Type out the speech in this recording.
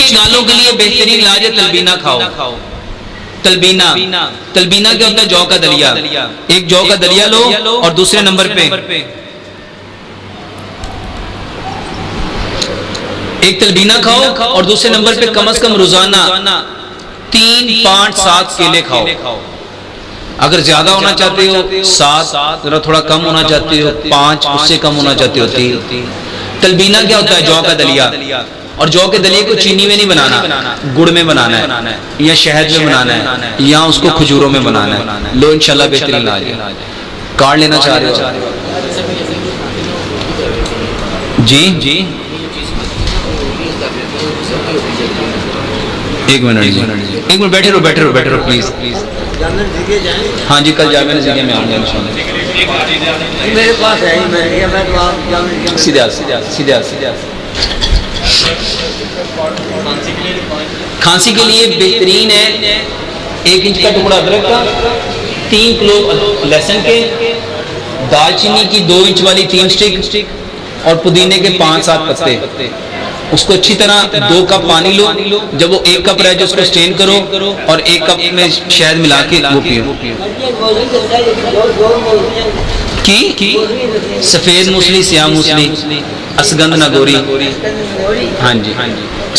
कुछ नालों के लिए बेहतरीन इलाज है तलबीना खाओ। तलबीना तलबीना क्या होता है? जौ का दलिया। एक जौ का दलिया लो और दूसरे नंबर पे एक तलबीना खाओ और दूसरे नंबर पे कम से कम रोजाना 3, 5, 7 केले खाओ। अगर ज्यादा होना चाहते हो 7, जरा थोड़ा कम होना चाहते हो 5, उससे कम होना चाहते हो 3। तलबीना क्या होता है? जौ का दलिया। और जौ के दलिए को चीनी में नहीं बनाना, गुड़ में बनाना है या शहद में बनाना है या उसको खजूरों में बनाना है। लो इंशाल्लाह बेहतरीन इलाज है। कार्ड लेना चाह रहे हो? जी एक मिनट बैठे रहो प्लीज। हाँ जी, कल जामिया नज़रिया में आऊँगा इंशाल्लाह। मेरे पास है ही, सीधे खांसी के लिए बेहतरीन है 1 इंच का टुकड़ा अदरक का, 3 क्लोव लहसुन के, दालचीनी की 2 इंच वाली 3 स्टिक और पुदीने के 5-7 पत्ते। उसको अच्छी तरह 2 कप पानी लो। जब वो 1 कप रह जाए उसको स्ट्रेन करो और 1 कप में शहद मिला के वो पियो। की सफेद मूसली, स्याह मूसली, असगंध नागौरी। हाँ जी